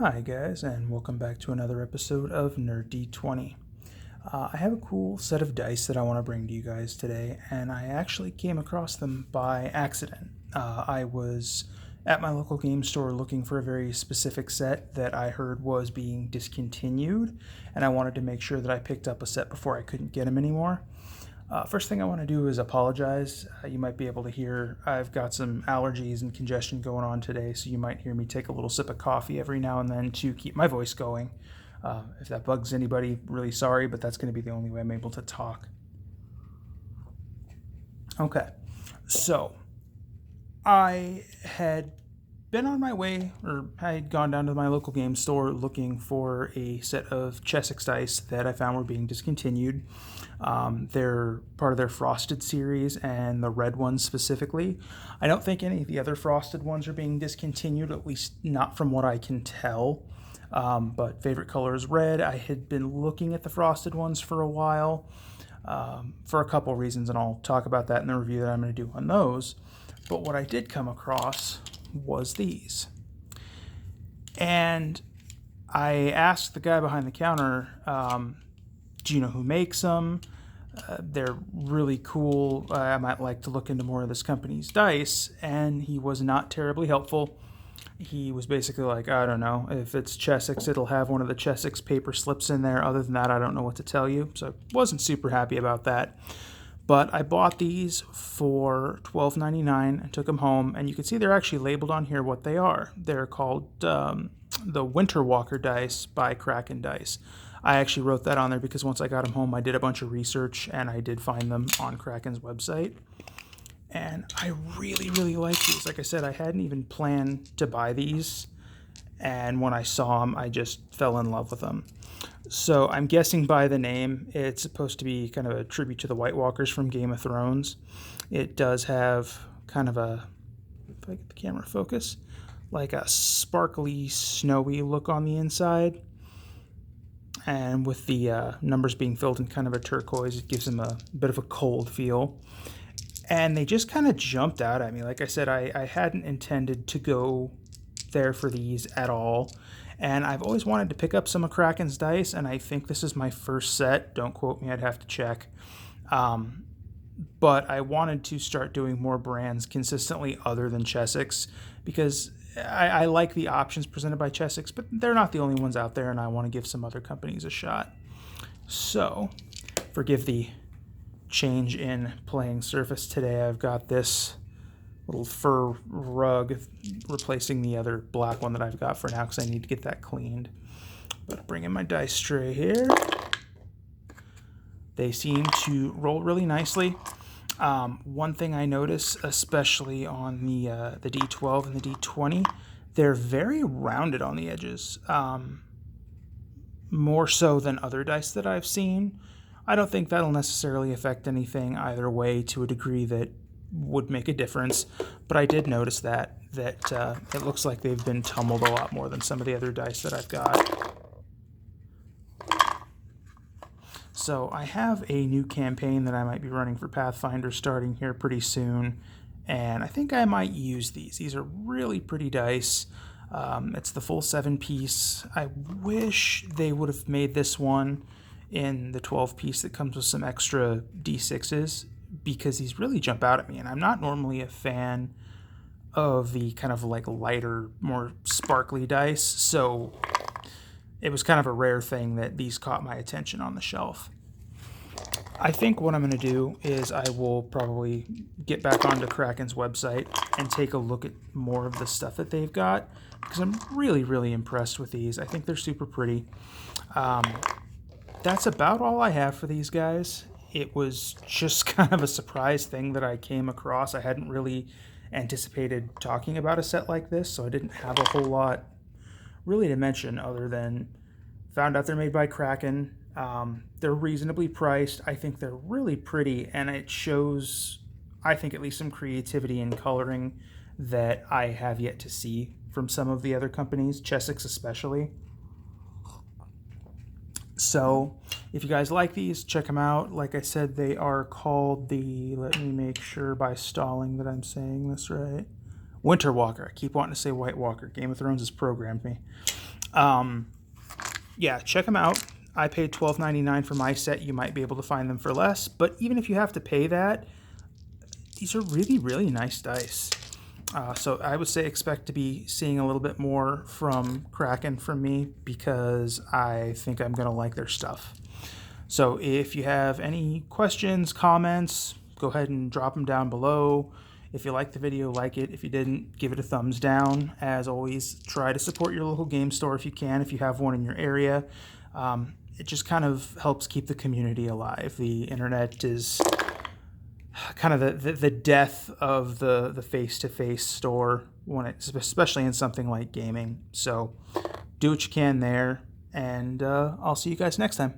Hi guys, and welcome back to another episode of NERd20. I have a cool set of dice that I want to bring to you guys today, and I actually came across them by accident. I was at my local game store looking for a very specific set that I heard was being discontinued, and I wanted to make sure that I picked up a set before I couldn't get them anymore. First thing I want to do is apologize. You might be able to hear I've got some allergies and congestion going on today, so you might hear me take a little sip of coffee every now and then to keep my voice going. If that bugs anybody, really sorry, but that's going to be the only way I'm able to talk. Okay, so I had been on my way, or I had gone down to my local game store looking for a set of Chessex dice that I found were being discontinued. They're part of their Frosted series, and the red ones specifically. I don't think any of the other Frosted ones are being discontinued, at least not from what I can tell. But favorite color is red. I had been looking at the Frosted ones for a while for a couple reasons, and I'll talk about that in the review that I'm going to do on those. But what I did come across was these. And I asked the guy behind the counter, do you know who makes them? They're really cool. I might like to look into more of this company's dice. And he was not terribly helpful. He was basically like, I don't know. If it's Chessex, it'll have one of the Chessex paper slips in there. Other than that, I don't know what to tell you. So I wasn't super happy about that. But I bought these for $12.99 and took them home. And you can see they're actually labeled on here what they are. They're called the Winter Walker dice by Kraken Dice. I actually wrote that on there because once I got them home, I did a bunch of research and I did find them on Kraken's website. And I really, really like these. Like I said, I hadn't even planned to buy these. And when I saw them, I just fell in love with them. So I'm guessing by the name, it's supposed to be kind of a tribute to the White Walkers from Game of Thrones. It does have kind of a, if I get the camera focus, like a sparkly, snowy look on the inside. And with the numbers being filled in kind of a turquoise, it gives them a bit of a cold feel. And they just kind of jumped out at me. Like I said, I hadn't intended to go there for these at all. And I've always wanted to pick up some of Kraken's dice, and I think this is my first set. Don't quote me, I'd have to check. But I wanted to start doing more brands consistently other than Chessex, because I like the options presented by Chessex, but they're not the only ones out there, and I want to give some other companies a shot. So, forgive the change in playing surface today. I've got this little fur rug replacing the other black one that I've got for now because I need to get that cleaned. But bring in my dice tray here. They seem to roll really nicely. One thing I notice, especially on the D12 and the D20, they're very rounded on the edges, more so than other dice that I've seen. I don't think that'll necessarily affect anything either way to a degree that would make a difference, but I did notice that it looks like they've been tumbled a lot more than some of the other dice that I've got. So I have a new campaign that I might be running for Pathfinder starting here pretty soon, and I think I might use these. These are really pretty dice. It's the full 7-piece. I wish they would have made this one in the 12-piece that comes with some extra D6s, because these really jump out at me, and I'm not normally a fan of the kind of like lighter, more sparkly dice, so it was kind of a rare thing that these caught my attention on the shelf. I think what I'm going to do is I will probably get back onto Kraken's website and take a look at more of the stuff that they've got, because I'm really, really impressed with these. I think they're super pretty. That's about all I have for these guys. It was just kind of a surprise thing that I came across. I hadn't really anticipated talking about a set like this, so I didn't have a whole lot really to mention other than found out they're made by Kraken. They're reasonably priced. I think they're really pretty, and it shows, I think, at least some creativity in coloring that I have yet to see from some of the other companies, Chessex especially. So if you guys like these, check them out. Like I said, they are called the, let me make sure by stalling that I'm saying this right, Winter Walker. I keep wanting to say White Walker. Game of Thrones has programmed me. Yeah, check them out. I paid $12.99 for my set. You might be able to find them for less, but even if you have to pay that, these are really, really nice dice. So I would say expect to be seeing a little bit more from Kraken from me, because I think I'm going to like their stuff. So if you have any questions, comments, go ahead and drop them down below. If you liked the video, like it. If you didn't, give it a thumbs down. As always, try to support your local game store if you can, if you have one in your area. It just kind of helps keep the community alive. The internet is kind of the death of the face-to-face store, when it's, especially in something like gaming. So do what you can there, and I'll see you guys next time.